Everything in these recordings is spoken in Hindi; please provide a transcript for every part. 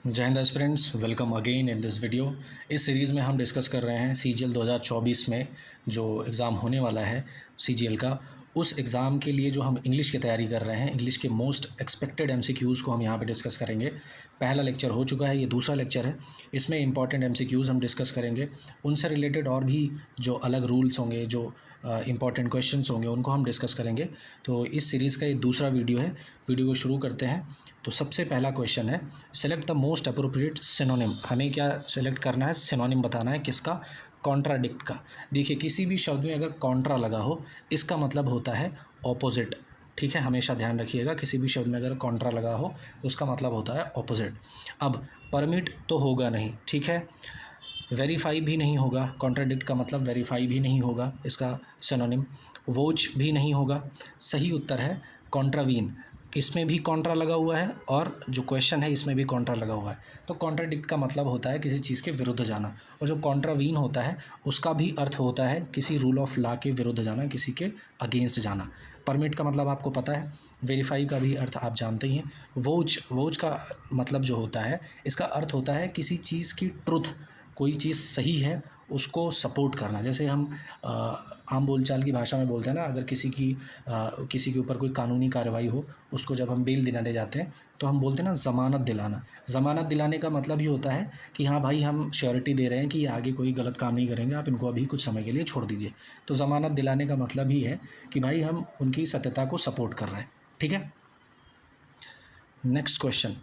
जय Hind aspirants, welcome again in this video. इस सीरीज़ में हम डिस्कस कर रहे हैं CGL 2024 में जो एग्ज़ाम होने वाला है CGL का, उस एग्ज़ाम के लिए जो हम इंग्लिश की तैयारी कर रहे हैं। इंग्लिश के मोस्ट एक्सपेक्टेड MCQs को हम यहाँ पे डिस्कस करेंगे। पहला लेक्चर हो चुका है, ये दूसरा लेक्चर है। इसमें इंपॉर्टेंट MCQs हम डिस्कस करेंगे। उनसे रिलेटेड और भी जो अलग रूल्स होंगे, जो इंपॉर्टेंट क्वेश्चंस होंगे, उनको हम डिस्कस करेंगे। तो इस सीरीज़ का ये दूसरा वीडियो है। वीडियो को शुरू करते हैं। तो सबसे पहला क्वेश्चन है, select the most appropriate synonym. हमें क्या सेलेक्ट करना है? सिनोनिम बताना है। किसका? कॉन्ट्राडिक्ट का। देखिए, किसी भी शब्द में अगर कॉन्ट्रा लगा हो, इसका मतलब होता है ऑपोजिट। ठीक है, हमेशा ध्यान रखिएगा, किसी भी शब्द में अगर कॉन्ट्रा लगा हो तो उसका मतलब होता है ऑपोजिट। अब परमिट तो होगा नहीं, ठीक है। वेरीफाई भी नहीं होगा, कॉन्ट्राडिक्ट का मतलब वेरीफाई भी नहीं होगा इसका सिनोनिम। वोच भी नहीं होगा। सही उत्तर है कॉन्ट्रावीन। इसमें भी कॉन्ट्रा लगा हुआ है और जो क्वेश्चन है इसमें भी कॉन्ट्रा लगा हुआ है। तो कॉन्ट्राडिक्ट का मतलब होता है किसी चीज़ के विरुद्ध जाना, और जो कॉन्ट्रावीन होता है उसका भी अर्थ होता है किसी रूल ऑफ लॉ के विरुद्ध जाना, किसी के अगेंस्ट जाना। परमिट का मतलब आपको पता है, वेरीफाई का भी अर्थ आप जानते ही हैं। वोच का मतलब जो होता है, इसका अर्थ होता है किसी चीज़ की ट्रुथ, कोई चीज़ सही है उसको सपोर्ट करना। जैसे हम आम बोलचाल की भाषा में बोलते हैं ना, अगर किसी के ऊपर कोई कानूनी कार्रवाई हो, उसको जब हम बेल दिलाने जाते हैं तो हम बोलते हैं ना ज़मानत दिलाना। ज़मानत दिलाने का मतलब ही होता है कि हाँ भाई, हम श्योरिटी दे रहे हैं कि ये आगे कोई गलत काम नहीं करेंगे, आप इनको अभी कुछ समय के लिए छोड़ दीजिए। तो ज़मानत दिलाने का मतलब ही है कि भाई हम उनकी सत्यता को सपोर्ट कर रहे हैं। ठीक है। नेक्स्ट क्वेश्चन,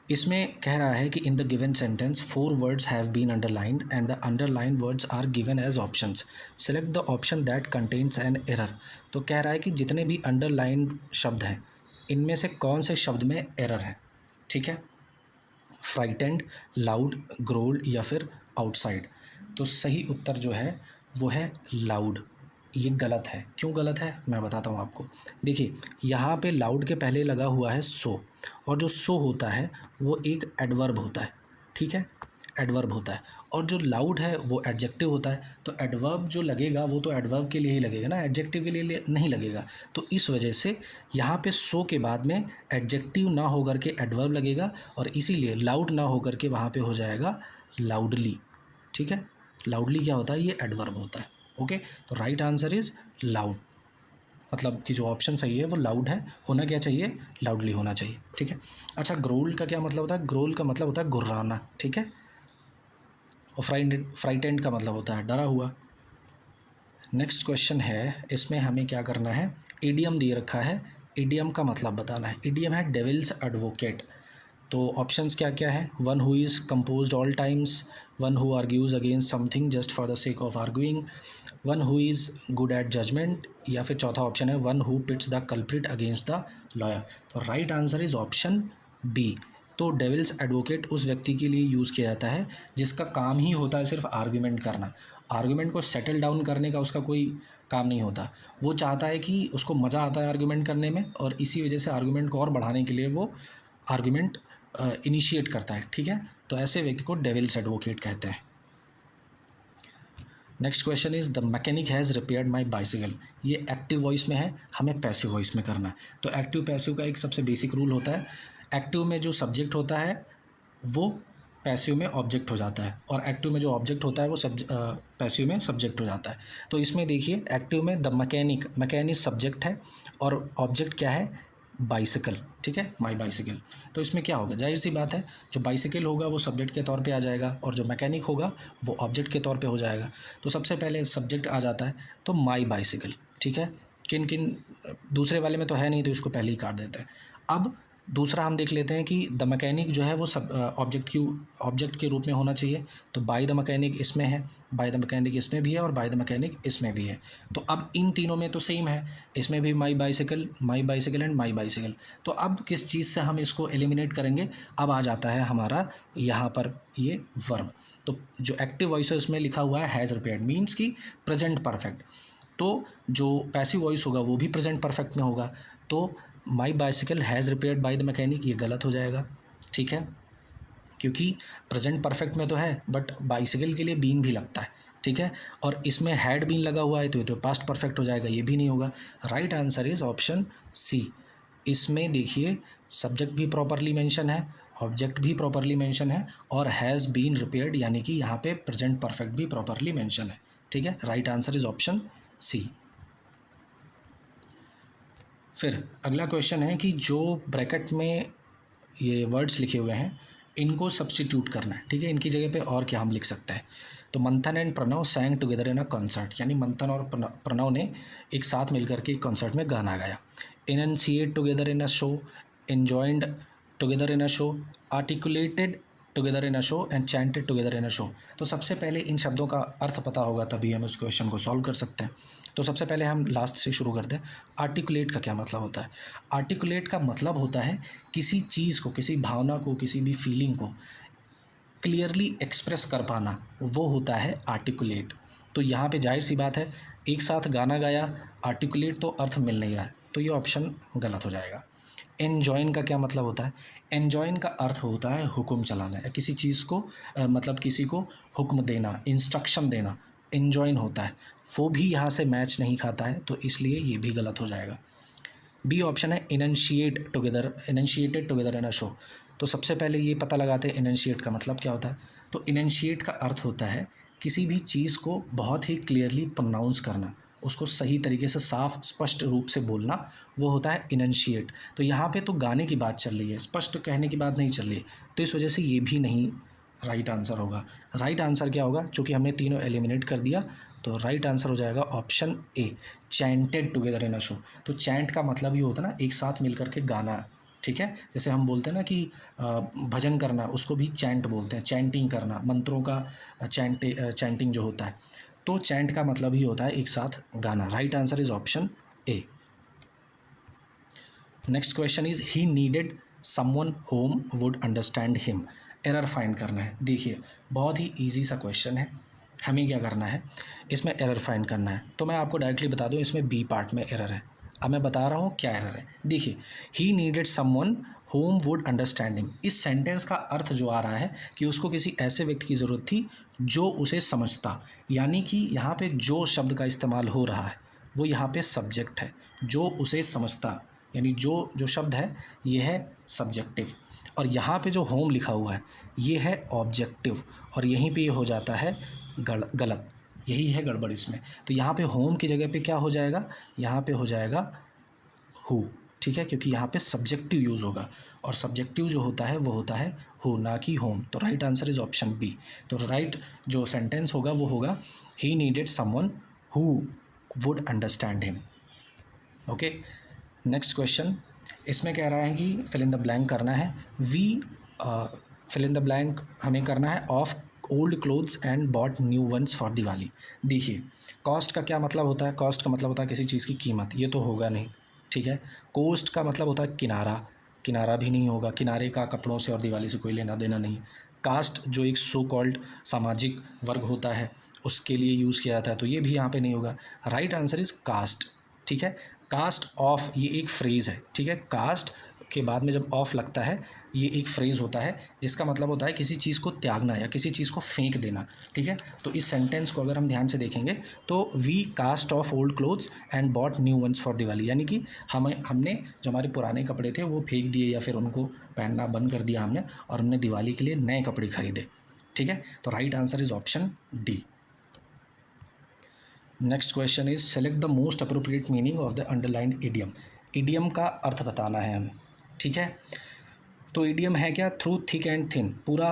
इसमें कह रहा है कि in the given sentence 4 words have been underlined and the underlined words are given as options. Select the option that contains an error. तो कह रहा है कि जितने भी अंडरलाइंड शब्द हैं, इनमें से कौन से शब्द में एरर है। ठीक है। फ्राइटेंड, लाउड, ग्रोल्ड या फिर आउटसाइड। तो सही उत्तर जो है वो है लाउड। ये गलत है। क्यों गलत है मैं बताता हूँ आपको। देखिए, यहाँ पे लाउड के पहले लगा हुआ है सो, और जो सो होता है वो एक एडवर्ब होता है। ठीक है, एडवर्ब होता है। और जो लाउड है वो एडजेक्टिव होता है। तो एडवर्ब जो लगेगा वो तो एडवर्ब के लिए ही लगेगा ना, एडजेक्टिव के लिए नहीं लगेगा। तो इस वजह से यहाँ पे सो के बाद में एडजेक्टिव ना होकर के एडवर्ब लगेगा, और इसीलिए लाउड ना होकर के वहाँ पे हो जाएगा लाउडली। ठीक है, लाउडली क्या होता है? ये एडवर्ब होता है। ओके, तो राइट आंसर इज लाउड। मतलब कि जो ऑप्शन सही है वो लाउड है। होना क्या चाहिए? लाउडली होना चाहिए। ठीक है। अच्छा, ग्रोल का क्या मतलब होता है? ग्रोल का मतलब होता है गुर्राना। ठीक है। और फ्राइटेंड का मतलब होता है डरा हुआ। नेक्स्ट क्वेश्चन है, इसमें हमें क्या करना है? इडियम दे रखा है, इडियम का मतलब बताना है। इडियम है डेविल्स एडवोकेट। तो ऑप्शंस क्या क्या है? One who is composed all times, one who argues against something just for the sake of arguing, one who is good at judgement, या फिर चौथा ऑप्शन है one who pits the culprit against the lawyer. तो right answer is option B. तो डेविल्स एडवोकेट उस व्यक्ति के लिए यूज़ किया जाता है जिसका काम ही होता है सिर्फ आर्ग्यूमेंट करना। आर्ग्यूमेंट को सेटल डाउन करने का उसका कोई काम नहीं होता। वो चाहता है कि उसको मज़ा आता है आर्ग्यूमेंट करने में, और इसी वजह से आर्ग्यूमेंट को और बढ़ाने के लिए वो आर्ग्यूमेंट इनिशिएट करता है। ठीक है, तो ऐसे व्यक्ति को डेविल्स एडवोकेट कहते हैं। Next question is the mechanic has repaired my bicycle. ये एक्टिव वॉइस में है, हमें पैसिव वॉइस में करना है। तो एक्टिव पैसिव का एक सबसे बेसिक रूल होता है, एक्टिव में जो सब्जेक्ट होता है वो पैसिव में ऑब्जेक्ट हो जाता है, और एक्टिव में जो ऑब्जेक्ट होता है वो पैसिव में सब्जेक्ट हो जाता है। तो इसमें देखिए, एक्टिव में द मैकेनिक सब्जेक्ट है और ऑब्जेक्ट क्या है? बाइसिकल। ठीक है, माई बाइसिकल। तो इसमें क्या होगा? जाहिर सी बात है, जो बाइसिकल होगा वो सब्जेक्ट के तौर पे आ जाएगा, और जो मैकेनिक होगा वो ऑब्जेक्ट के तौर पे हो जाएगा। तो सबसे पहले सब्जेक्ट आ जाता है, तो माई बाइसिकल। ठीक है, किन किन, दूसरे वाले में तो है नहीं तो इसको पहले ही काट देते हैं। अब दूसरा हम देख लेते हैं कि द मैकेनिक जो है वो सब ऑब्जेक्ट के रूप में होना चाहिए। तो बाय द मैकेनिक इसमें है, बाय द मैकेनिक इसमें भी है, और बाय द मैकेनिक इसमें भी है। तो अब इन तीनों में तो सेम है, इसमें भी माई बाइसिकल एंड माई बाइसिकल। तो अब किस चीज़ से हम इसको एलिमिनेट करेंगे? अब आ जाता है हमारा यहाँ पर ये वर्ब। तो जो एक्टिव वॉइस है उसमें लिखा हुआ है हैज़ रिपेयर्ड, मीन्स की प्रेजेंट परफेक्ट। तो जो पैसिव वॉइस होगा वो भी प्रेजेंट परफेक्ट में होगा। तो माई bicycle has repaired by the mechanic, ये गलत हो जाएगा। ठीक है, क्योंकि प्रेजेंट परफेक्ट में तो है, बट बाइसिकल के लिए बीन भी लगता है। ठीक है, और इसमें हैड बीन लगा हुआ है तो ये तो पास्ट परफेक्ट हो जाएगा, ये भी नहीं होगा। Right answer is option C. इसमें देखिए सब्जेक्ट भी प्रॉपरली मेंशन है, ऑब्जेक्ट भी प्रॉपरली मेंशन है, और हैज़ बीन रिपेयर्ड यानी कि यहाँ पे प्रेजेंट परफेक्ट भी प्रॉपरली मेंशन है। ठीक है, right answer is option C. फिर अगला क्वेश्चन है कि जो ब्रैकेट में ये वर्ड्स लिखे हुए हैं इनको सब्स्टिट्यूट करना है। ठीक है, इनकी जगह पे और क्या हम लिख सकते हैं। तो Manthan and Pranav sang together in a concert, यानी मंथन और प्रणव ने एक साथ मिलकर के एक कॉन्सर्ट में गाना गाया। Enunciate together in a show, enjoined together in a show, articulated together in a show and chanted together in a show. तो सबसे पहले इन शब्दों का अर्थ पता होगा तभी हम उस क्वेश्चन को सॉल्व कर सकते हैं। तो सबसे पहले हम लास्ट से शुरू करते हैं। आर्टिकुलेट का क्या मतलब होता है? आर्टिकुलेट का मतलब होता है किसी चीज़ को, किसी भावना को, किसी भी फीलिंग को क्लियरली एक्सप्रेस कर पाना, वो होता है आर्टिकुलेट। तो यहाँ पे जाहिर सी बात है, एक साथ गाना गाया, आर्टिकुलेट तो अर्थ मिल नहीं रहा है, तो ये ऑप्शन गलत हो जाएगा। एन्जॉइन का क्या मतलब होता है? एन्जॉइन का अर्थ होता है हुक्म चलाना, या किसी चीज़ को मतलब किसी को हुक्म देना, इंस्ट्रक्शन देना, एन्जॉइन होता है। वो भी यहाँ से मैच नहीं खाता है, तो इसलिए ये भी गलत हो जाएगा। बी ऑप्शन है initiate together, initiated together in a show. तो सबसे पहले ये पता लगाते हैं इनशिएट का मतलब क्या होता है। तो इनशिएट का अर्थ होता है किसी भी चीज़ को बहुत ही क्लियरली प्रोनाउंस करना, उसको सही तरीके से साफ स्पष्ट रूप से बोलना, वो होता है इनशिएट। तो यहाँ पे तो गाने की बात चल रही है, स्पष्ट कहने की बात नहीं चल रही है, तो इस वजह से ये भी नहीं राइट आंसर होगा। राइट आंसर क्या होगा? चूँकि हमने तीनों एलिमिनेट कर दिया, तो राइट आंसर हो जाएगा option A, chanted together in a show. तो चैंट का मतलब ये होता है ना एक साथ मिल करके गाना। ठीक है, जैसे हम बोलते हैं ना कि भजन करना, उसको भी चैंट बोलते हैं, चैंटिंग करना, मंत्रों का चैंटिंग जो होता है। तो चैंट का मतलब ही होता है एक साथ गाना। Right answer is option A. Next question is he needed someone home would understand him. Error find करना है। देखिए बहुत ही ईजी सा क्वेश्चन है, हमें क्या करना है, इसमें एरर फाइंड करना है। तो मैं आपको डायरेक्टली बता दूं, इसमें बी पार्ट में एरर है। अब मैं बता रहा हूँ क्या एरर है। देखिए, ही needed someone home would understand him, इस सेंटेंस का अर्थ जो आ रहा है कि उसको किसी ऐसे व्यक्ति की ज़रूरत थी जो उसे समझता, यानी कि यहाँ पे जो शब्द का इस्तेमाल हो रहा है वो यहाँ पे सब्जेक्ट है, जो उसे समझता, यानी जो जो शब्द है ये है सब्जेक्टिव, और यहाँ पे जो होम लिखा हुआ है ये है ऑब्जेक्टिव, और यहीं पे ये हो जाता है गलत, यही है गड़बड़ इसमें। तो यहाँ पे होम की जगह पे क्या हो जाएगा? यहाँ पे हो जाएगा हु। ठीक है, क्योंकि यहाँ पे सब्जेक्टिव यूज़ होगा, और सब्जेक्टिव जो होता है वो होता है हु, ना कि होम। तो right answer is option B. तो राइट जो सेंटेंस होगा वो होगा ही needed someone who would understand him. Okay, next question, इसमें कह रहा है कि फिल इन द ब्लैंक करना है। We fill in the blank हमें करना है off old clothes and bought new ones for Diwali. देखिए, कॉस्ट का क्या मतलब होता है? कॉस्ट का मतलब होता है किसी चीज़ की कीमत, ये तो होगा नहीं। ठीक है, कोस्ट का मतलब होता है किनारा, किनारा भी नहीं होगा, किनारे का कपड़ों से और दिवाली से कोई लेना देना नहीं। कास्ट जो एक सो कॉल्ड सामाजिक वर्ग होता है उसके लिए यूज़ किया जाता है, तो ये भी यहाँ पे नहीं होगा। Right answer is cast. ठीक है, कास्ट ऑफ ये एक फ्रेज़ है। ठीक है, कास्ट के बाद में जब ऑफ लगता है ये एक फ्रेज़ होता है जिसका मतलब होता है किसी चीज़ को त्यागना या किसी चीज़ को फेंक देना। ठीक है, तो इस सेंटेंस को अगर हम ध्यान से देखेंगे तो we cast off old clothes and bought new ones for Diwali, यानी कि हमने जो हमारे पुराने कपड़े थे वो फेंक दिए या फिर उनको पहनना बंद कर दिया हमने, और हमने दिवाली के लिए नए कपड़े खरीदे। ठीक है, तो right answer is option D. Next question is select the most appropriate meaning of the underlined idiom. Idiom का अर्थ बताना है हमें। ठीक है, तो इडियम है क्या? Through thick and thin. पूरा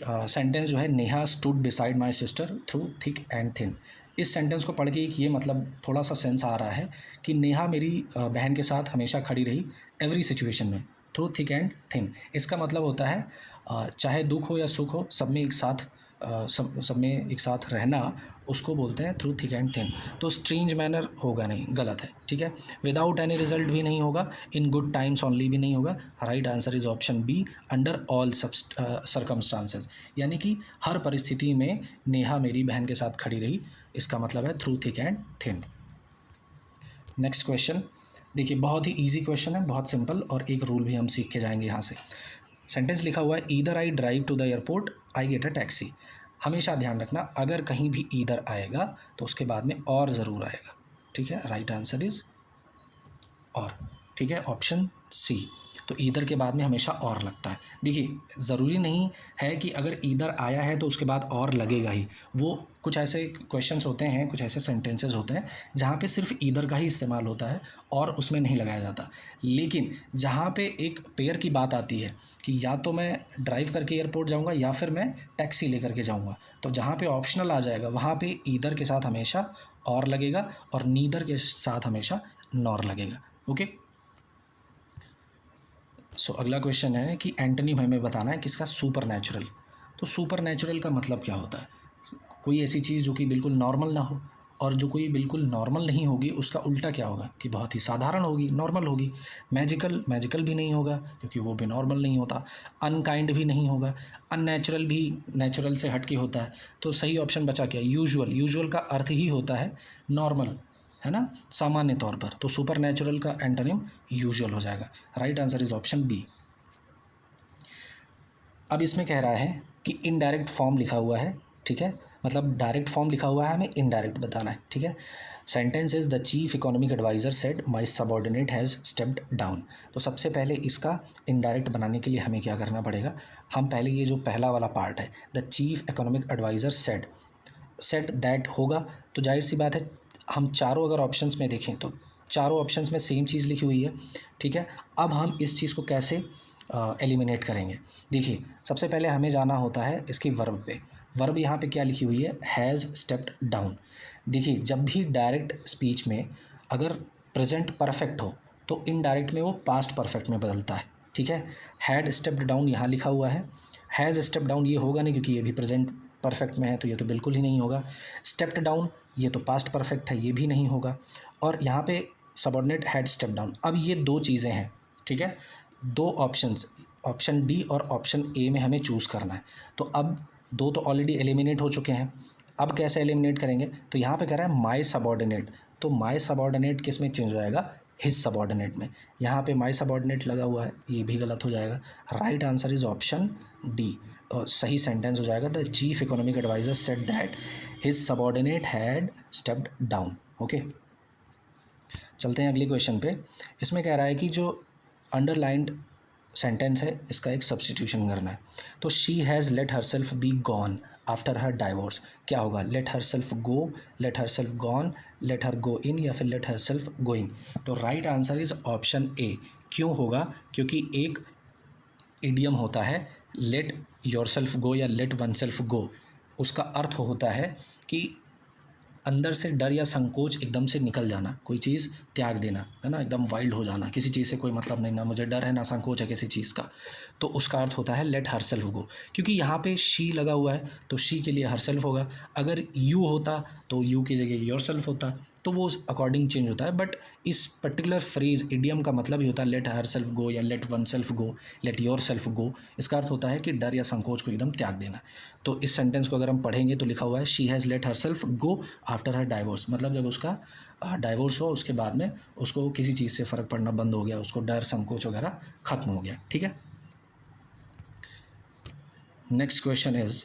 सेंटेंस जो है, Neha stood beside my sister through thick and thin. इस सेंटेंस को पढ़ के एक ये मतलब थोड़ा सा सेंस आ रहा है कि नेहा मेरी बहन के साथ हमेशा खड़ी रही एवरी सिचुएशन में, थ्रू थिक एंड थिन। इसका मतलब होता है चाहे दुख हो या सुख हो, सब में एक साथ सब में एक साथ रहना, उसको बोलते हैं थ्रू थिक एंड थिन। तो स्ट्रेंज मैनर होगा नहीं, गलत है। ठीक है, विदाउट एनी रिजल्ट भी नहीं होगा, इन गुड टाइम्स ओनली भी नहीं होगा। Right answer is option B, under all circumstances, यानी कि हर परिस्थिति में नेहा मेरी बहन के साथ खड़ी रही, इसका मतलब है through thick and thin. Next question, देखिए बहुत ही ईजी क्वेश्चन है, बहुत सिंपल, और एक रूल भी हम सीख के जाएंगे यहाँ से। सेंटेंस लिखा हुआ है either I drive to the airport I get a taxi. हमेशा ध्यान रखना, अगर कहीं भी ईदर आएगा तो उसके बाद में और ज़रूर आएगा। ठीक है, राइट आंसर इज और। ठीक है, ऑप्शन सी। तो ईदर के बाद में हमेशा और लगता है। देखिए, ज़रूरी नहीं है कि अगर ईदर आया है तो उसके बाद और लगेगा ही। वो कुछ ऐसे क्वेश्चंस होते हैं, कुछ ऐसे सेंटेंसेस होते हैं जहाँ पे सिर्फ ईदर का ही इस्तेमाल होता है और उसमें नहीं लगाया जाता। लेकिन जहाँ पे एक पेयर की बात आती है कि या तो मैं ड्राइव करके एयरपोर्ट जाऊँगा या फिर मैं टैक्सी लेकर के जाऊँगा, तो जहाँ पे ऑप्शनल आ जाएगा वहाँ पे ईदर के साथ हमेशा और लगेगा और नीदर के साथ हमेशा नॉर लगेगा। ओके, सो अगला क्वेश्चन है कि एंटोनिम हमें बताना है किसका, सुपर नेचुरल। तो सुपर नेचुरल का मतलब क्या होता है? कोई ऐसी चीज़ जो कि बिल्कुल नॉर्मल ना हो, और जो कोई बिल्कुल नॉर्मल नहीं होगी उसका उल्टा क्या होगा कि बहुत ही साधारण होगी, नॉर्मल होगी। मैजिकल, मैजिकल भी नहीं होगा क्योंकि वो भी नॉर्मल नहीं होता। अनकाइंड भी नहीं होगा। अननेचुरल भी नेचुरल से हट के होता है। तो सही ऑप्शन बचा क्या, यूजुअल। यूजुअल का अर्थ ही होता है नॉर्मल, है ना, सामान्य तौर पर। तो सुपर नेचुरल का एंटोनिम यूजुअल हो जाएगा। Right answer is option B. अब इसमें कह रहा है कि इनडायरेक्ट फॉर्म लिखा हुआ है, ठीक है, मतलब डायरेक्ट फॉर्म लिखा हुआ है, हमें इनडायरेक्ट बताना है, ठीक है। Sentence is the chief economic adviser said my subordinate has stepped down. तो सबसे पहले इसका इनडायरेक्ट बनाने के लिए हमें क्या करना पड़ेगा, हम पहले ये जो पहला वाला पार्ट है, the chief economic adviser said, said that होगा, तो जाहिर सी बात है हम चारों अगर ऑप्शंस में देखें तो चारों ऑप्शंस में सेम चीज़ लिखी हुई है, ठीक है। अब हम इस चीज़ को कैसे एलिमिनेट करेंगे? देखिए, सबसे पहले हमें जाना होता है इसकी वर्ब पे। वर्ब यहाँ पे क्या लिखी हुई है, हैज़ स्टेप्ड डाउन। देखिए, जब भी डायरेक्ट स्पीच में अगर प्रेजेंट परफेक्ट हो तो इनडायरेक्ट में वो पास्ट परफेक्ट में बदलता है, ठीक है। हैड स्टेप्ड डाउन यहाँ लिखा हुआ है, हैज़ स्टेप डाउन ये होगा नहीं क्योंकि ये भी प्रेजेंट परफेक्ट में है, तो ये तो बिल्कुल ही नहीं होगा। स्टेप्ड डाउन ये तो पास्ट परफेक्ट है, ये भी नहीं होगा। और यहाँ पे सबऑर्डिनेट हैड स्टेप डाउन। अब ये दो चीज़ें हैं, ठीक है, दो ऑप्शंस, ऑप्शन डी और ऑप्शन ए में हमें चूज़ करना है। तो अब दो तो ऑलरेडी एलिमिनेट हो चुके हैं, अब कैसे एलिमिनेट करेंगे? तो यहाँ पे कह रहा है माई सबऑर्डिनेट, तो माई सबऑर्डिनेट किस में चेंज हो जाएगा, हिज सबऑर्डिनेट में। यहाँ पे माई सबऑर्डिनेट लगा हुआ है, ये भी गलत हो जाएगा। Right answer is option D. और सही सेंटेंस हो जाएगा, the chief economic adviser said that his subordinate had stepped down. Okay, चलते हैं अगले क्वेश्चन पे। इसमें कह रहा है कि जो अंडरलाइंड सेंटेंस है इसका एक सब्सटीट्यूशन करना है। तो she has let her self be gone after her divorce, क्या होगा, let her self go, let her self gone, let her go in, या फिर लेट हर सेल्फ गोइंग। तो right answer is option A. क्यों होगा, क्योंकि एक इडियम होता है लेट योर सेल्फ गो या लेट वन सेल्फ गो, उसका अर्थ होता है कि अंदर से डर या संकोच एकदम से निकल जाना, कोई चीज़ त्याग देना, है ना, एकदम वाइल्ड हो जाना, किसी चीज़ से कोई मतलब नहीं, ना मुझे डर है ना संकोच है किसी चीज़ का, तो उसका अर्थ होता है लेट हर सेल्फ गो। क्योंकि यहाँ पे शी लगा हुआ है तो शी के लिए हर सेल्फ होगा, अगर यू होता तो यू की जगह योर सेल्फ होता, तो वो अकॉर्डिंग चेंज होता है। बट इस पर्टिकुलर फ्रेज इडियम का मतलब ही होता है लेट हर सेल्फ गो या let one self go, let your self गो। इसका अर्थ होता है कि डर या संकोच को एकदम त्याग देना। तो इस सेंटेंस को अगर हम पढ़ेंगे तो लिखा हुआ है she has let her self go after her divorce, मतलब जब उसका डाइवोर्स हुआ उसके बाद में उसको किसी चीज़ से फ़र्क पड़ना बंद हो गया, उसको डर संकोच वगैरह ख़त्म हो गया, ठीक है। नेक्स्ट क्वेश्चन इज,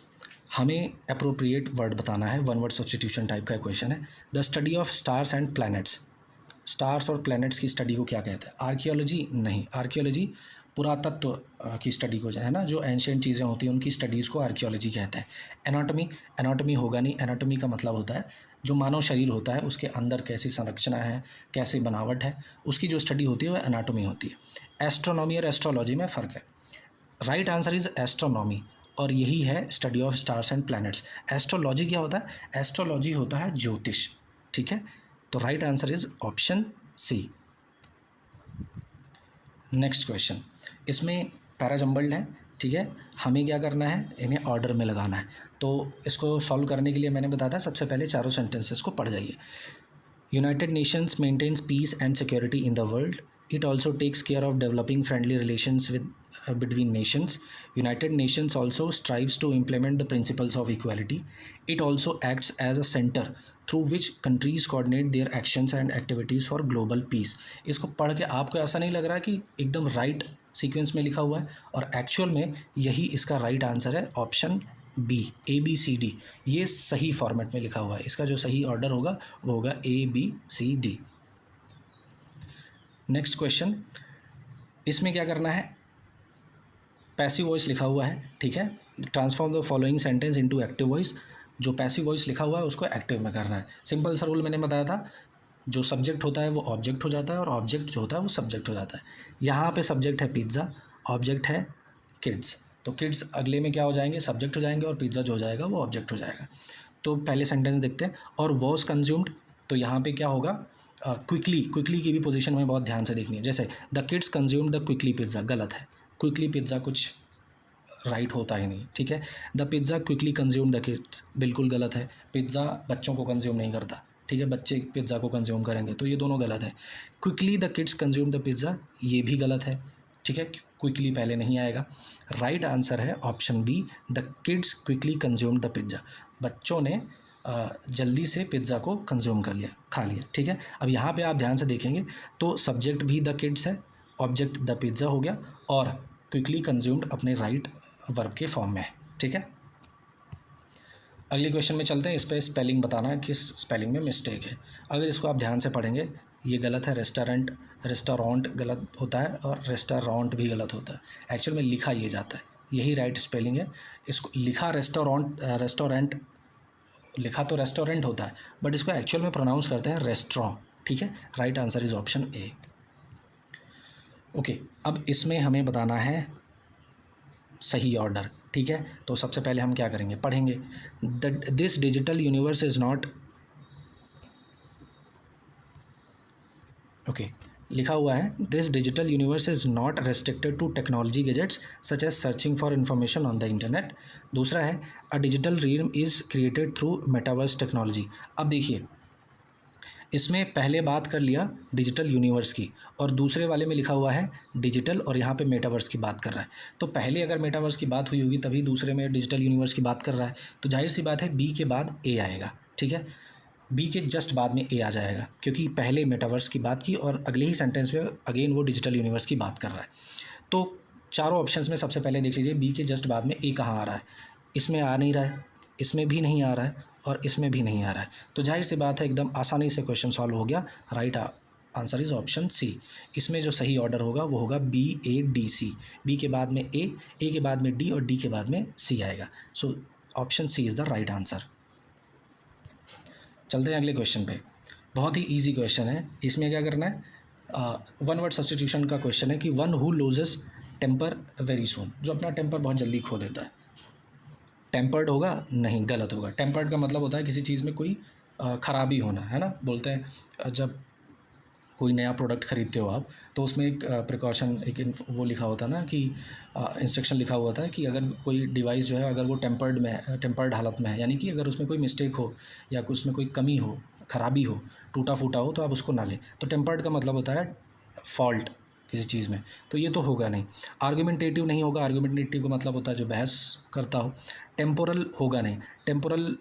हमें अप्रोप्रिएट वर्ड बताना है, वन वर्ड सब्सटीट्यूशन टाइप का क्वेश्चन है। The study of stars and planets, stars और प्लैनेट्स की स्टडी को क्या कहते हैं? आर्कियोलॉजी नहीं, आर्कियोलॉजी पुरातत्व की स्टडी को, जो है ना, जो एंशिएंट चीज़ें होती हैं उनकी स्टडीज़ को आर्कियोलॉजी कहते हैं। एनाटॉमी, एनाटॉमी होगा नहीं, एनाटॉमी का मतलब होता है जो मानव शरीर होता है उसके अंदर कैसी संरचना है, कैसी बनावट है, उसकी जो स्टडी होती है वह एनाटॉमी होती है। एस्ट्रोनॉमी और एस्ट्रोलॉजी में फ़र्क है। राइट आंसर इज एस्ट्रोनॉमी, और यही है study of stars and planets. Astrology क्या होता है? एस्ट्रोलॉजी होता है ज्योतिष, ठीक है। तो right answer is option C. Next question, इसमें पैराजम्बल्ड है, ठीक है, हमें क्या करना है, इन्हें ऑर्डर में लगाना है। तो इसको सॉल्व करने के लिए मैंने बताया था सबसे पहले चारों सेंटेंसेस को पढ़ जाइए। United Nations maintains peace and security in the world, it also takes care of developing friendly relations with between nations. United Nations also strives to implement the principles of equality. It also acts as a center through which countries coordinate their actions and activities for global peace. इसको पढ़ के आपको ऐसा नहीं लग रहा कि एकदम राइट सीक्वेंस में लिखा हुआ है? और एक्चुअल में यही इसका राइट आंसर है, ऑप्शन बी, ABCD। ये सही फॉर्मेट में लिखा हुआ है, इसका जो सही ऑर्डर होगा वो होगा ABCD। नेक्स्ट क्वेश्चन, इसमें क्या करना है, पैसिव वॉइस लिखा हुआ है, ठीक है, transform the following sentence into active voice, जो पैसिव वॉइस लिखा हुआ है उसको एक्टिव में करना है। सिंपल सा रूल मैंने बताया था, जो सब्जेक्ट होता है वो ऑब्जेक्ट हो जाता है और ऑब्जेक्ट जो होता है वो सब्जेक्ट हो जाता है। यहाँ पे सब्जेक्ट है पिज़्ज़ा, ऑब्जेक्ट है किड्स, तो किड्स अगले में क्या हो जाएंगे, सब्जेक्ट हो जाएंगे, और पिज़्ज़ा जो हो जाएगा वो ऑब्जेक्ट हो जाएगा। तो पहले सेंटेंस देखते हैं, और वॉज कंज्यूम्ड, तो यहाँ पे क्या होगा, क्विकली, क्विकली की भी पोजीशन में बहुत ध्यान से देखनी है। जैसे the kids consumed the quickly pizza, गलत है, क्विकली पिज़्ज़ा कुछ राइट होता ही नहीं, ठीक है। The pizza quickly consume the kids, बिल्कुल गलत है, पिज़्ज़ा बच्चों को कंज्यूम नहीं करता, ठीक है, बच्चे पिज़्ज़ा को कंज्यूम करेंगे, तो ये दोनों गलत है। Quickly the kids consume the pizza, ये भी गलत है, ठीक है, क्विकली पहले नहीं आएगा। राइट आंसर है option B, the kids quickly consume the pizza, बच्चों ने जल्दी से पिज़्ज़ा को कंज्यूम कर लिया, खा लिया, ठीक है। अब यहाँ पे आप ध्यान से देखेंगे तो सब्जेक्ट भी द किड्स है, ऑब्जेक्ट द पिज़्ज़ा हो गया, और क्विकली कंज्यूम्ड अपने राइट वर्ब के फॉर्म में है, ठीक है। अगले क्वेश्चन में चलते हैं, इस पर स्पेलिंग बताना है, किस स्पेलिंग में मिस्टेक है। अगर इसको आप ध्यान से पढ़ेंगे, ये गलत है, रेस्टोरेंट, रेस्टोरेंट गलत होता है, और रेस्टोरेंट भी गलत होता है, एक्चुअल में लिखा ये जाता है, यही राइट स्पेलिंग है। इसको लिखा रेस्टोरेंट, रेस्टोरेंट लिखा तो रेस्टोरेंट होता है, बट इसको एक्चुअल में प्रोनाउंस करते हैं रेस्टोरेंट, ठीक है। Right answer is option A. Okay, अब इसमें हमें बताना है सही ऑर्डर, ठीक है। तो सबसे पहले हम क्या करेंगे, पढ़ेंगे, this digital universe is not, okay, लिखा हुआ है, this digital universe is not restricted to technology gadgets such as searching for information on the internet. दूसरा है, a digital realm is created through metaverse technology. अब देखिए, इसमें पहले बात कर लिया डिजिटल यूनिवर्स की, और दूसरे वाले में लिखा हुआ है डिजिटल, और यहाँ पे मेटावर्स की बात कर रहा है। तो पहले अगर मेटावर्स की बात हुई होगी तभी दूसरे में डिजिटल यूनिवर्स की बात कर रहा है, तो जाहिर सी बात है बी के बाद ए आएगा, ठीक है, बी के जस्ट बाद में ए आ जाएगा, क्योंकि पहले मेटावर्स की बात की और अगले ही सेंटेंस में अगेन वो डिजिटल यूनिवर्स की बात कर रहा है। तो चारों ऑप्शंस में सबसे पहले देख लीजिए, बी के जस्ट बाद में ए कहाँ आ रहा है, इसमें आ नहीं रहा है, इसमें भी नहीं आ रहा है, और इसमें भी नहीं आ रहा है, तो जाहिर सी बात है एकदम आसानी से क्वेश्चन सॉल्व हो गया। Right answer is option C. इसमें जो सही ऑर्डर होगा वो होगा B A D C, B के बाद में ए के बाद में डी, और डी के बाद में सी आएगा। So option C is the right answer. चलते हैं अगले क्वेश्चन पे, बहुत ही ईजी क्वेश्चन है। इसमें क्या करना है, वन वर्ड सब्सटीट्यूशन का क्वेश्चन है कि one who loses temper very soon, जो अपना टेम्पर बहुत जल्दी खो देता है। टेम्पर्ड होगा, नहीं, गलत होगा। टेम्पर्ड का मतलब होता है किसी चीज़ में कोई ख़राबी होना, है ना। बोलते हैं जब कोई नया प्रोडक्ट ख़रीदते हो आप, तो उसमें एक प्रिकॉशन, एक वो लिखा होता है ना कि इंस्ट्रक्शन लिखा हुआ होता है कि अगर कोई डिवाइस जो है अगर वो टेम्पर्ड हालत में है, यानी कि अगर उसमें कोई मिस्टेक हो या उसमें कोई कमी हो, ख़राबी हो, टूटा फूटा हो, तो आप उसको ना लें। तो टेम्पर्ड का मतलब होता है फॉल्ट किसी चीज़ में, तो ये तो होगा नहीं। आर्गुमेंटेटिव नहीं होगा, आर्गुमेंटेटिव का मतलब होता है जो बहस करता हो। टेम्पोरल होगा नहीं, टेम्पोरल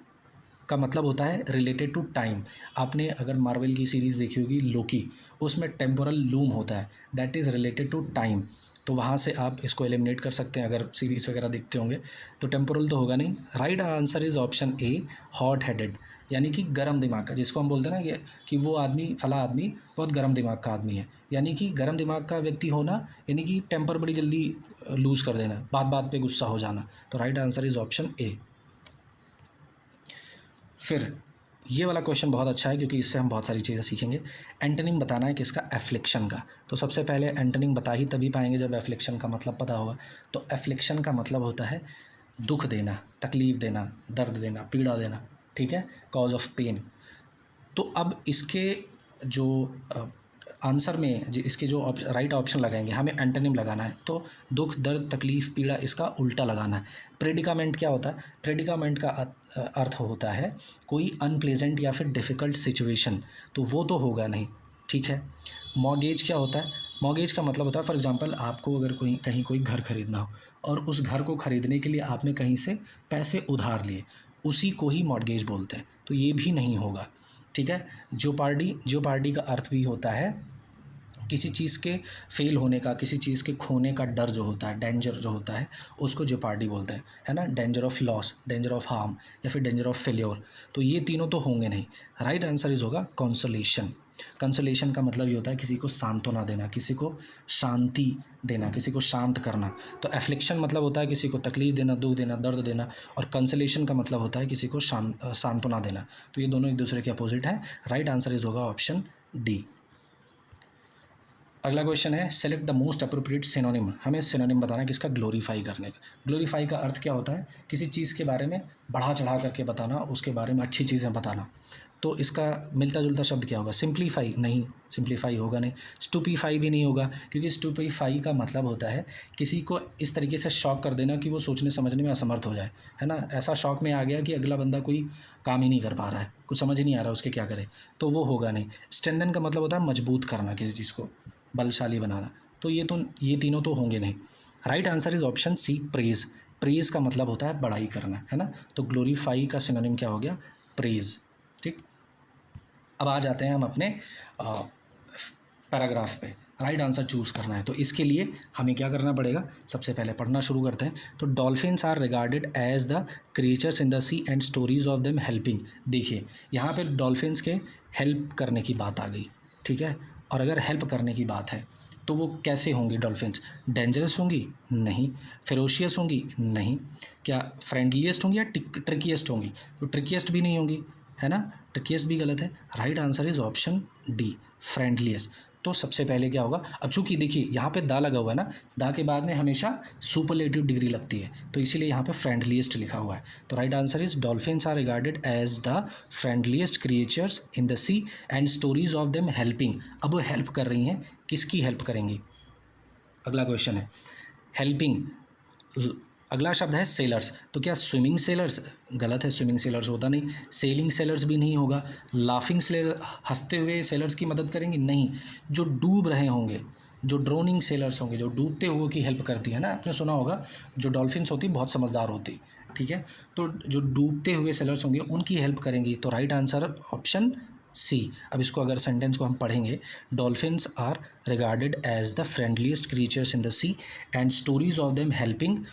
का मतलब होता है रिलेटेड टू टाइम। आपने अगर मार्वल की सीरीज़ देखी होगी लोकी, उसमें टेम्पोरल लूम होता है, that is related to time, तो वहाँ से आप इसको एलिमिनेट कर सकते हैं अगर सीरीज़ वगैरह देखते होंगे। तो टेम्पोरल तो होगा नहीं। Right answer is option A, hot headed, यानी कि गर्म दिमाग का, जिसको हम बोलते हैं ना कि वो आदमी, फला आदमी बहुत गर्म दिमाग का आदमी है, यानी कि गर्म दिमाग का व्यक्ति होना, यानी कि टेम्पर बड़ी जल्दी लूज़ कर देना, बात बात पे गुस्सा हो जाना। तो right answer is option A. फिर ये वाला क्वेश्चन बहुत अच्छा है क्योंकि इससे हम बहुत सारी चीज़ें सीखेंगे। एंटोनिम बताना है किसका, एफ्लिक्शन का। तो सबसे पहले एंटोनिम बता ही तभी पाएंगे जब एफ्लिक्शन का मतलब पता होगा। तो एफ्लिक्शन का मतलब होता है दुख देना, तकलीफ़ देना, दर्द देना, पीड़ा देना, ठीक है, कॉज ऑफ पेन। तो अब इसके जो आंसर में इसके जो राइट ऑप्शन लगाएंगे, हमें एंटोनिम लगाना है, तो दुख, दर्द, तकलीफ़, पीड़ा, इसका उल्टा लगाना है। प्रेडिकामेंट क्या होता है, प्रेडिकामेंट का अर्थ होता है कोई अनप्लेजेंट या फिर डिफ़िकल्ट सिचुएशन, तो वो तो होगा नहीं, ठीक है। मॉर्गेज क्या होता है, मॉर्गेज का मतलब होता है फॉर एग्जांपल आपको अगर कहीं कोई घर खरीदना हो और उस घर को खरीदने के लिए आपने कहीं से पैसे उधार लिए, उसी को ही मॉर्गेज बोलते हैं, तो ये भी नहीं होगा, ठीक है। ज्योपार्डी का अर्थ भी होता है किसी चीज़ के फेल होने का, किसी चीज़ के खोने का डर जो होता है, डेंजर जो होता है, उसको ज्योपार्डी बोलते हैं, है ना। Danger of loss, danger of harm, या फिर डेंजर ऑफ फेल्योर, तो ये तीनों तो होंगे नहीं। राइट आंसर इज होगा कॉन्सोलेशन। कंसोलेशन का मतलब ये होता है किसी को सांत्वना देना, किसी को शांति देना, किसी को शांत करना। तो एफ्लिक्शन मतलब होता है किसी को तकलीफ देना, दुख देना, दर्द देना, और कंसोलेशन का मतलब होता है किसी को सांत्वना देना। तो ये दोनों एक दूसरे के अपोजिट हैं। राइट आंसर इज होगा ऑप्शन डी। अगला क्वेश्चन है select the most appropriate synonym. हमें सिनोनिम बताना है किसका, ग्लोरीफाई करने का। ग्लोरीफाई का अर्थ क्या होता है, किसी चीज़ के बारे में बढ़ा चढ़ा करके बताना, उसके बारे में अच्छी चीज़ें बताना। तो इसका मिलता जुलता शब्द क्या होगा, सिंप्लीफाई, नहीं सिंप्लीफाई होगा नहीं। स्टूपीफाई भी नहीं होगा, क्योंकि स्टूपीफाई का मतलब होता है किसी को इस तरीके से शॉक कर देना कि वो सोचने समझने में असमर्थ हो जाए, है ना। ऐसा शॉक में आ गया कि अगला बंदा कोई काम ही नहीं कर पा रहा है, कुछ समझ ही नहीं आ रहा उसके क्या करे, तो वो होगा नहीं। स्ट्रेंथन का मतलब होता है मजबूत करना, किसी चीज़ को बलशाली बनाना। तो ये तीनों तो होंगे नहीं। Right answer is option C, praise. Praise का मतलब होता है बड़ाई करना, है ना। तो ग्लोरीफाई का सिनोनिम क्या हो गया, प्रेज। ठीक, अब आ जाते हैं हम अपने पैराग्राफ पे। राइट आंसर चूज़ करना है, तो इसके लिए हमें क्या करना पड़ेगा, सबसे पहले पढ़ना शुरू करते हैं। तो dolphins are regarded as the creatures in the sea and stories of them helping. देखिए यहाँ पे डॉल्फिन्स के हेल्प करने की बात आ गई, ठीक है। और अगर हेल्प करने की बात है तो वो कैसे होंगी डॉल्फिन्स, डेंजरस होंगी, नहीं। फेरोशियस होंगी, नहीं। क्या फ्रेंडलीस्ट होंगी या ट्रिकीस्ट होंगी, तो ट्रिकीस्ट भी नहीं होंगी, है ना, ट्रिकीस्ट भी गलत है। Right answer is option D, फ्रेंडलीस्ट। तो सबसे पहले क्या होगा, अब चूंकि देखिए यहाँ पे दा लगा हुआ है ना, दा के बाद में हमेशा सुपरलेटिव डिग्री लगती है, तो इसीलिए यहाँ पे फ्रेंडलीस्ट लिखा हुआ है। तो right answer is dolphins are regarded as the friendliest creatures in the sea and stories of them helping. अब वो हेल्प कर रही हैं, किसकी हेल्प करेंगी। अगला क्वेश्चन है हेल्पिंग, अगला शब्द है सेलर्स। तो क्या स्विमिंग सेलर्स, गलत है, स्विमिंग सेलर्स होता नहीं। सेलिंग सेलर्स भी नहीं होगा। लाफिंग सेलर, हंसते हुए सेलर्स की मदद करेंगे, नहीं। जो डूब रहे होंगे, जो ड्रोनिंग सेलर्स होंगे, जो डूबते हुए की हेल्प करती है ना, आपने सुना होगा जो डॉल्फिन्स होती बहुत समझदार होती, ठीक है। तो जो डूबते हुए सेलर्स होंगे उनकी हेल्प करेंगी। तो राइट आंसर ऑप्शन सी। अब इसको अगर सेंटेंस को हम पढ़ेंगे, dolphins are regarded as the friendliest creatures in the sea and stories of them helping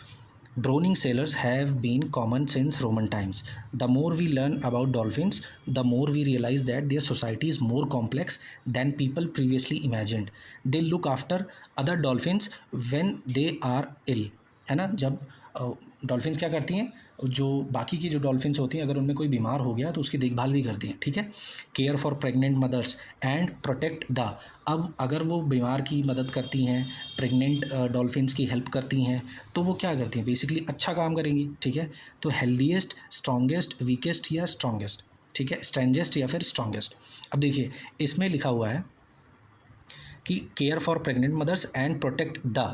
Drowning sailors have been common since Roman times. The more we learn about dolphins, the more we realize that their society is more complex than people previously imagined. They look after other dolphins when they are ill. है ना, जब डॉल्फिन्स क्या करती हैं, जो बाकी की जो डॉल्फिन्स होती हैं अगर उनमें कोई बीमार हो गया तो उसकी देखभाल भी करती हैं, ठीक है। Care for pregnant mothers and protect the. अब अगर वो बीमार की मदद करती हैं, प्रेग्नेंट डॉल्फिन्स की हेल्प करती हैं, तो वो क्या करती हैं, बेसिकली अच्छा काम करेंगी, ठीक है। तो हेल्दीएस्ट, स्ट्रॉन्गेस्ट, वीकेस्ट या स्ट्रॉन्गेस्ट, ठीक है, स्ट्रेंजेस्ट या फिर स्ट्रॉन्गेस्ट। अब देखिए इसमें लिखा हुआ है कि care for pregnant mothers and protect the,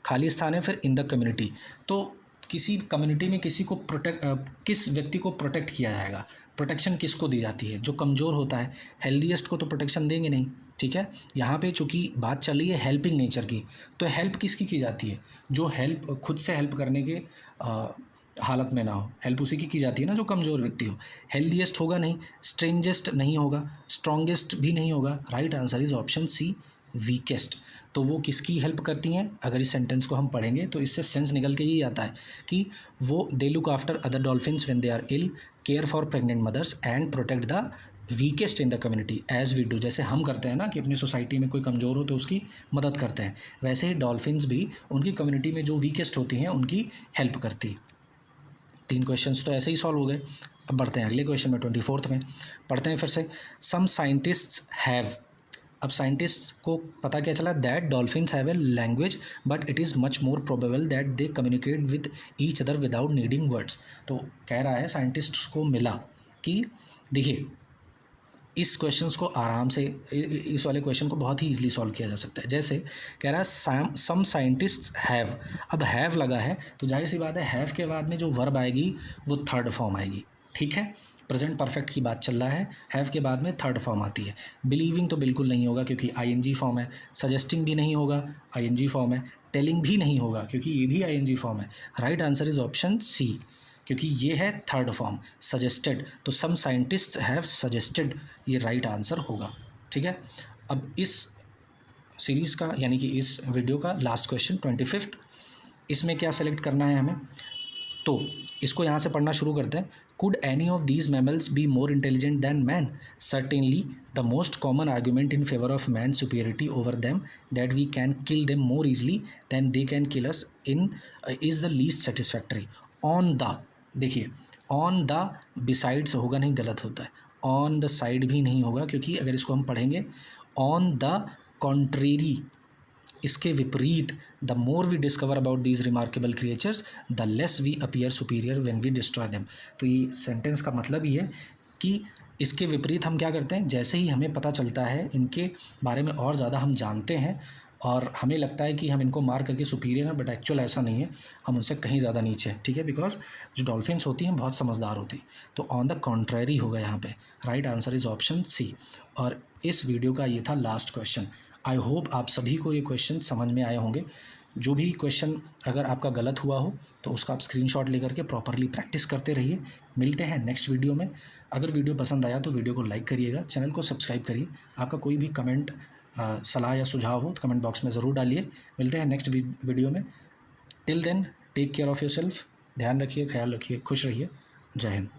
खाली स्थान है, फिर इन द कम्युनिटी। तो किसी कम्युनिटी में किसी को किस व्यक्ति को प्रोटेक्ट किया जाएगा, प्रोटेक्शन किसको दी जाती है, जो कमज़ोर होता है। हेल्दीएस्ट को तो प्रोटेक्शन देंगे नहीं, ठीक है। यहाँ पे चूँकि बात चल रही है हेल्पिंग नेचर की, तो हेल्प किसकी की जाती है, जो हेल्प खुद से हेल्प करने के हालत में ना हो, हेल्प उसी की जाती है ना जो कमज़ोर व्यक्ति हो। हेल्दीएस्ट होगा नहीं, स्ट्रेंजेस्ट नहीं होगा, स्ट्रॉन्गेस्ट भी नहीं होगा। Right answer is option C, weakest. तो वो किसकी हेल्प करती हैं, अगर इस सेंटेंस को हम पढ़ेंगे तो इससे सेंस निकल के ही आता है कि वो they look after other dolphins when they are ill, care for pregnant mothers and protect the weakest in the community as we do. जैसे हम करते हैं ना कि अपनी सोसाइटी में कोई कमज़ोर हो तो उसकी मदद करते हैं, वैसे ही डॉल्फिन्स भी उनकी कम्युनिटी में जो वीकेस्ट होती हैं उनकी हेल्प करती है। 3 क्वेश्चंस तो ऐसे ही सॉल्व हो गए। अब बढ़ते हैं अगले क्वेश्चन में, 24th में पढ़ते हैं फिर से। सम साइंटिस्ट्स हैव, अब साइंटिस्ट को पता क्या चला, that dolphins have a language but it is much more probable that they communicate with each other without needing words. तो कह रहा है साइंटिस्ट को मिला कि देखिए इस क्वेश्चंस को आराम से, इस वाले क्वेश्चन को बहुत ही ईजिली सॉल्व किया जा सकता है। जैसे कह रहा है सम साइंटिस्ट्स हैव, अब हैव लगा है तो जाहिर सी बात है हैव के बाद में जो वर्ब आएगी वो थर्ड फॉर्म आएगी, ठीक है। प्रेजेंट परफेक्ट की बात चल रहा है, हैव के बाद में थर्ड फॉर्म आती है। बिलीविंग तो बिल्कुल नहीं होगा क्योंकि आईएनजी फॉर्म है। सजेस्टिंग भी नहीं होगा, आईएनजी फॉर्म है। टेलिंग भी नहीं होगा क्योंकि ये भी आईएनजी फॉर्म है। Right answer is option C, क्योंकि ये है थर्ड फॉर्म सजेस्टेड। तो सम साइंटिस्ट्स हैव सजेस्टेड, ये राइट आंसर होगा, ठीक है। अब इस सीरीज़ का यानी कि इस वीडियो का लास्ट क्वेश्चन 25th, इसमें क्या सेलेक्ट करना है हमें, तो इसको यहाँ से पढ़ना शुरू करते हैं। Could any of these mammals be more intelligent than man? Certainly, the most common argument in favor of man's superiority over them, that we can kill them more easily than they can kill us in is the least satisfactory. On the, देखिए on the besides होगा नहीं, गलत होता है, on the side भी नहीं होगा, क्योंकि अगर इसको हम पढ़ेंगे on the contrary, इसके विपरीत, the more we discover about these remarkable creatures the less we appear superior when we destroy them. तो ये सेंटेंस का मतलब ये है कि इसके विपरीत हम क्या करते हैं, जैसे ही हमें पता चलता है इनके बारे में और ज़्यादा हम जानते हैं और हमें लगता है कि हम इनको मार करके सुपीरियर हैं, बट एक्चुअल ऐसा नहीं है, हम उनसे कहीं ज़्यादा नीचे हैं, ठीक है, बिकॉज जो डॉल्फिन्स होती हैं बहुत समझदार होती हैं। तो ऑन द कॉन्ट्रेरी होगा यहाँ पे, right answer is option C. और इस वीडियो का ये था लास्ट क्वेश्चन। आई होप आप सभी को ये क्वेश्चन समझ में आए होंगे। जो भी क्वेश्चन अगर आपका गलत हुआ हो तो उसका आप स्क्रीनशॉट लेकर के प्रॉपरली प्रैक्टिस करते रहिए। मिलते हैं नेक्स्ट वीडियो में। अगर वीडियो पसंद आया तो वीडियो को लाइक करिएगा, चैनल को सब्सक्राइब करिए। आपका कोई भी कमेंट, सलाह या सुझाव हो तो कमेंट बॉक्स में ज़रूर डालिए। मिलते हैं नेक्स्ट वीडियो में। Till then take care of yourself. ध्यान रखिए, ख्याल रखिए, खुश रहिए। जय हिंद।